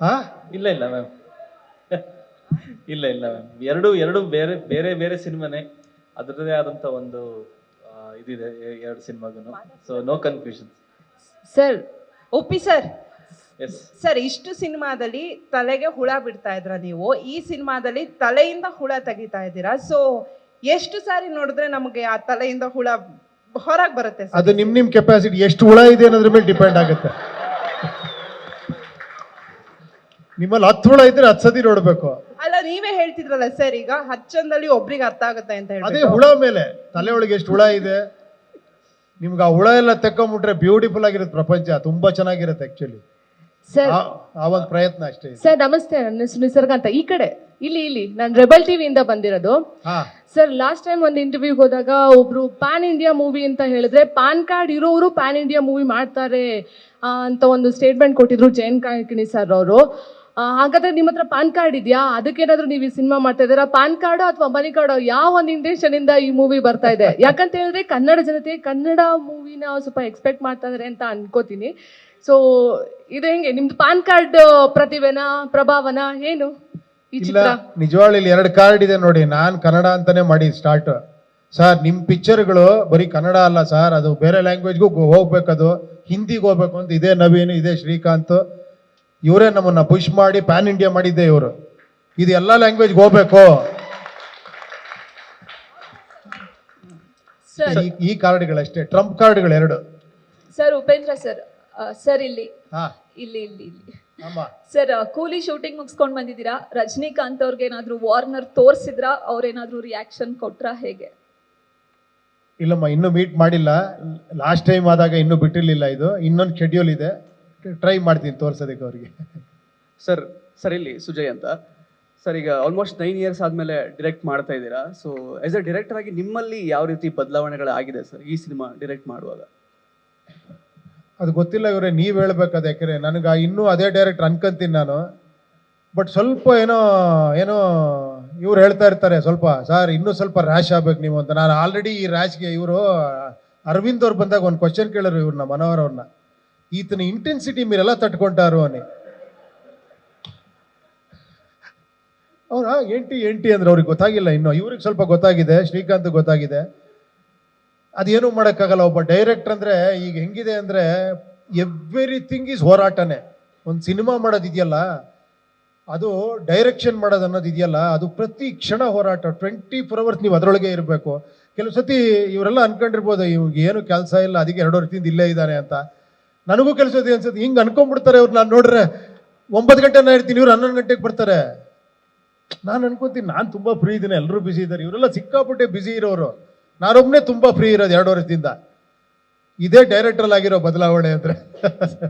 ಹಾ ಇಲ್ಲ ಇಲ್ಲ ಮ್ಯಾಮ್. ಇಲ್ಲ ಇಲ್ಲ ಮ್ಯಾಮ್, ಎರಡು ಎರಡು ಬೇರೆ ಬೇರೆ ಬೇರೆ ಸಿನಿಮಾನೇ, ಅದರದೇ ಆದಂತ ಒಂದು ಇದಿದೆ ಎರಡು ಸಿನಿಮಾಗೂ. So no confusion. ಸರ್ ಒಪ್ಪಿ ಸರ್. ಎಸ್ ಸರ್, ಇಷ್ಟು ಸಿನಿಮಾದಲ್ಲಿ ತಲೆಗೆ ಹುಳ ಬಿಡ್ತಾ ಇದ್ರ ನೀವು, ಈ ಸಿನಿಮಾದಲ್ಲಿ ತಲೆಯಿಂದ ಹುಳ ತೆಗಿತಾ ಇದ್ದೀರಾ. ಸೊ ಎಷ್ಟು ಸಾರಿ ನೋಡಿದ್ರೆ ನಮಗೆ ಆ ತಲೆಯಿಂದ ಹುಳ ಹೊರಗೆ ಬರುತ್ತೆ ಸರ್? ಅದು ನಿಮ್ ಕೆಪಾಸಿಟಿ ಎಷ್ಟು ಹುಳ ಇದೆ ಅನ್ನೋದ್ರ ಮೇಲೆ ಡಿಪೆಂಡ್ ಆಗುತ್ತೆ. ನಿಮ್ಮಲ್ಲಿ 10 ಹುಳ ಇದ್ರೆ 10 ಸತಿ ನೋಡ್ಬೇಕು. ಅಲ್ಲ, ನೀವೇ ಹೇಳ್ತಿದ್ರಲ್ಲ ಸರ್, ಈಗ ಹಚ್ಚಂದಲ್ಲಿ ಒಬ್ರಿಗೆ ಅರ್ಥ ಆಗುತ್ತೆ ಅಂತ ಹೇಳಿ. ಅದೇ ಹುಳ ಮೇಲೆ, ತಲೆ ಒಳಗೆ ಎಷ್ಟು ಹುಳ ಇದೆ ನಿಮ್ಗೆ, ಆ ಹುಳ ಎಲ್ಲ ತೆಕ್ಕೊಂಬಿಟ್ರೆ ಬ್ಯೂಟಿಫುಲ್ ಆಗಿರುತ್ತೆ ಪ್ರಪಂಚ, ತುಂಬಾ ಚೆನ್ನಾಗಿರುತ್ತೆ ಆಕ್ಚುಲಿ. ಸರ್ ಆ ಒಂದು ಪ್ರಯತ್ನ ಅಷ್ಟೇ. ಸರ್ ನಮಸ್ತೆ, ನನ್ನ ಹೆಸರು ನಿಸರ್ಗ ಅಂತ. ಈ ಕಡೆ ಇಲ್ಲಿ ನಾನು ರೆಬಲ್ ಟಿವಿಯಿಂದ ಬಂದಿರೋದು. ಹಾ ಸರ್, ಲಾಸ್ಟ್ ಟೈಮ್ ಒಂದು ಇಂಟರ್ವ್ಯೂಗೆ ಹೋದಾಗ ಒಬ್ರು ಪ್ಯಾನ್ ಇಂಡಿಯಾ ಮೂವಿ ಅಂತ ಹೇಳಿದ್ರೆ ಪಾನ್ ಕಾರ್ಡ್ ಇರೋರು ಪ್ಯಾನ್ ಇಂಡಿಯಾ ಮೂವಿ ಮಾಡ್ತಾರೆ ಅಂತ ಒಂದು ಸ್ಟೇಟ್ಮೆಂಟ್ ಕೊಟ್ಟಿದ್ರು ಜಯಂತ್ ಕಾಯ್ಕಿಣಿ ಸರ್ ಅವರು. ಹಾಗಾದ್ರೆ ನಿಮ್ಮ ಹತ್ರ ಪಾನ್ ಕಾರ್ಡ್ ಇದೆಯಾ? ಅದಕ್ಕೇನಾದ್ರೂ ನೀವು ಈ ಸಿನಿಮಾ ಮಾಡ್ತಾ ಇದ್ದೀರಾ? ಪಾನ್ ಕಾರ್ಡು ಅಥವಾ ಮನಿ ಕಾರ್ಡು, ಯಾವ ಒಂದು ಇಂಟೆನ್ಷನಿಂದ ಈ ಮೂವಿ ಬರ್ತಾ ಇದೆ? ಯಾಕಂತ ಹೇಳಿದ್ರೆ ಕನ್ನಡ ಜನತೆ ಕನ್ನಡ ಮೂವಿನ ಸ್ವಲ್ಪ ಎಕ್ಸ್ಪೆಕ್ಟ್ ಮಾಡ್ತಾ ಇದಾರೆ ಅಂತ ಅನ್ಕೋತೀನಿ. ಸೊ ಇದು ಹೆಂಗೆ, ನಿಮ್ದು ಪಾನ್ ಕಾರ್ಡ್ ಪ್ರತಿಭೆನಾ ಪ್ರಭಾವನಾ ಏನು ಈ ಇಲ್ಲ, ಚಿತ್ರ? ನಿಜವಾಗ್ಲೂ ಇಲ್ಲಿ 2 ಕಾರ್ಡ್ ಇದೆ ನೋಡಿ. ನಾನ್ ಕನ್ನಡ ಅಂತಾನೆ ಮಾಡಿ ಸ್ಟಾರ್ಟ್. ಸರ್ ನಿಮ್ ಪಿಕ್ಚರ್ಗಳು ಬರೀ ಕನ್ನಡ ಅಲ್ಲ ಸರ್, ಅದು ಬೇರೆ ಲ್ಯಾಂಗ್ವೇಜ್ಗೂ ಹೋಗ್ಬೇಕದು, ಹಿಂದಿಗೆ ಹೋಗ್ಬೇಕು ಅಂತ. ಇದೇ ನವೀನ್, ಇದೇ ಶ್ರೀಕಾಂತ್, ಇವರೇ ನಮ್ಮನ್ನ ಪುಷ್ ಮಾಡಿ ಪ್ಯಾನ್ ಇಂಡಿಯಾ ಮಾಡಿದ್ದೆ ಇವರು. ಇದು ಎಲ್ಲಾ ಲ್ಯಾಂಗ್ವೇಜ್ಗೆ ಹೋಗ್ಬೇಕು. ಈ ಕಾರ್ಡ್ಗಳಷ್ಟೇ, ಟ್ರಂಪ್ ಕಾರ್ಡ್ಗಳು 2. ಸರ್ ಉಪೇಂದ್ರ ಸರ್, ಸರ್ ಇಲ್ಲಿ ಹಾ ಇಲ್ಲಿ ಇಲ್ಲಿ ಇಲ್ಲಿ ಅಮ್ಮ, ಸರ್, ಕೂಲಿ ಶೂಟಿಂಗ್ ಮುಗಿಸ್ಕೊಂಡು ಬಂದಿದ್ದೀರಾ. ರಜನಿಕಾಂತ್ ಅವ್ರಿಗೆ ಏನಾದ್ರು ವಾರ್ನರ್ ತೋರಿಸಿದ್ರ? ಅವ್ರೇನಾದ್ರು ರಿಯಾಕ್ಷನ್ ಕೊಟ್ರ, ಹೇಗೆ? ಇಲ್ಲಮ್ಮ, ಇನ್ನೂ ಮೀಟ್ ಮಾಡಿಲ್ಲ. ಲಾಸ್ಟ್ ಟೈಮ್ ಆದಾಗ ಇನ್ನೂ ಬಿಟ್ಟಿರ್ಲಿಲ್ಲ. ಇದು ಇನ್ನೊಂದು ಶೆಡ್ಯೂಲ್ ಇದೆ, ಟ್ರೈ ಮಾಡ್ತೀನಿ ತೋರ್ಸೋದಕ್ಕೆ ಅವ್ರಿಗೆ. ಸರ್ ಸರ್ ಇಲ್ಲಿ ಸುಜಯ್ ಅಂತ ಸರ್. ಈಗ ಆಲ್ಮೋಸ್ಟ್ 9 ಇಯರ್ಸ್ ಆದಮೇಲೆ ಡಿರೆಕ್ಟ್ ಮಾಡ್ತಾ ಇದ್ದೀರಾ. ಸೊ ಆಸ್ ಅ ಡೈರೆಕ್ಟರ್ ಆಗಿ ನಿಮ್ಮಲ್ಲಿ ಯಾವ ರೀತಿ ಬದಲಾವಣೆಗಳಾಗಿದೆ ಸರ್ ಈ ಸಿನಿಮಾ ಡಿರೆಕ್ಟ್ ಮಾಡುವಾಗ? ಅದು ಗೊತ್ತಿಲ್ಲ ಇವರೇ, ನೀವು ಹೇಳ್ಬೇಕದು. ಯಾಕೆಂದರೆ ನನಗೆ ಇನ್ನೂ ಅದೇ ಡೈರೆಕ್ಟರ್ ಅನ್ಕೊಂತೀನಿ ನಾನು. ಬಟ್ ಸ್ವಲ್ಪ ಏನೋ ಏನೋ ಇವ್ರು ಹೇಳ್ತಾ ಇರ್ತಾರೆ, ಸ್ವಲ್ಪ ಸರ್ ಇನ್ನೂ ಸ್ವಲ್ಪ ರ್ಯಾಶ್ ಆಗ್ಬೇಕು ನೀವು ಅಂತ. ನಾನು ಆಲ್ರೆಡಿ ಈ ರ್ಯಾಶ್ಗೆ ಇವರು ಅರವಿಂದ್ ಅವ್ರು ಬಂದಾಗ ಒಂದು ಕ್ವಶನ್ ಕೇಳರು ಇವ್ರನ್ನ, ಮನೋಹರ್ ಅವ್ರನ್ನ, ಈತನ ಇಂಟೆನ್ಸಿಟಿ ಮೀರೆಲ್ಲ ತಟ್ಕೊಂಟಾರು ಅನ್ನಿ. ಅವ್ರ ಎಂಟಿ ಅಂದ್ರೆ ಅವ್ರಿಗೆ ಗೊತ್ತಾಗಿಲ್ಲ ಇನ್ನು. ಇವ್ರಿಗೆ ಸ್ವಲ್ಪ ಗೊತ್ತಾಗಿದೆ, ಶ್ರೀಕಾಂತ್ ಗೊತ್ತಾಗಿದೆ. ಅದೇನು ಮಾಡೋಕ್ಕಾಗಲ್ಲ. ಒಬ್ಬ ಡೈರೆಕ್ಟರ್ ಅಂದ್ರೆ ಈಗ ಹೆಂಗಿದೆ ಅಂದ್ರೆ ಎವ್ರಿಥಿಂಗ್ ಈಸ್ ಹೋರಾಟನೇ. ಒಂದು ಸಿನಿಮಾ ಮಾಡೋದಿದೆಯಲ್ಲ, ಅದು ಡೈರೆಕ್ಷನ್ ಮಾಡೋದು ಅನ್ನೋದು ಇದೆಯಲ್ಲ, ಅದು ಪ್ರತಿ ಕ್ಷಣ ಹೋರಾಟ. 24 hours ನೀವು ಅದರೊಳಗೆ ಇರಬೇಕು. ಕೆಲವು ಸತಿ ಇವರೆಲ್ಲ ಅನ್ಕೊಂಡಿರ್ಬೋದು ಇವ್ಗೆ ಏನು ಕೆಲಸ ಇಲ್ಲ, ಅದಕ್ಕೆ 2 ವರ್ಷದಿಂದ ಇಲ್ಲೇ ಇದ್ದಾನೆ ಅಂತ. ನನಗೂ ಕೆಲಸ ಇದೆ ಅನ್ಸುತ್ತೆ. ಹಿಂಗೆ ಅನ್ಕೊಂಡ್ಬಿಡ್ತಾರೆ ಇವ್ರು. ನಾನು ನೋಡ್ರೆ 9 ಗಂಟೆನ ಇರ್ತೀನಿ, ಇವ್ರು 11 ಗಂಟೆಗೆ ಬರ್ತಾರೆ. ನಾನು ಅನ್ಕೋತೀನಿ ನಾನು ತುಂಬಾ ಫ್ರೀ ಇದ್ದೀನಿ, ಎಲ್ಲರೂ ಬಿಸಿ ಇದ್ದಾರೆ. ಇವರೆಲ್ಲ ಸಿಕ್ಕಾಪಟ್ಟೆ ಬಿಸಿ ಇರೋರು, ನಾನೊಬ್ಬನೇ ತುಂಬಾ ಫ್ರೀ ಇರೋದು 2 ವರ್ಷದಿಂದ. ಇದೇ ಡೈರೆಕ್ಟರ್ ಆಗಿರೋ ಬದಲಾವಣೆ ಅಂದ್ರೆ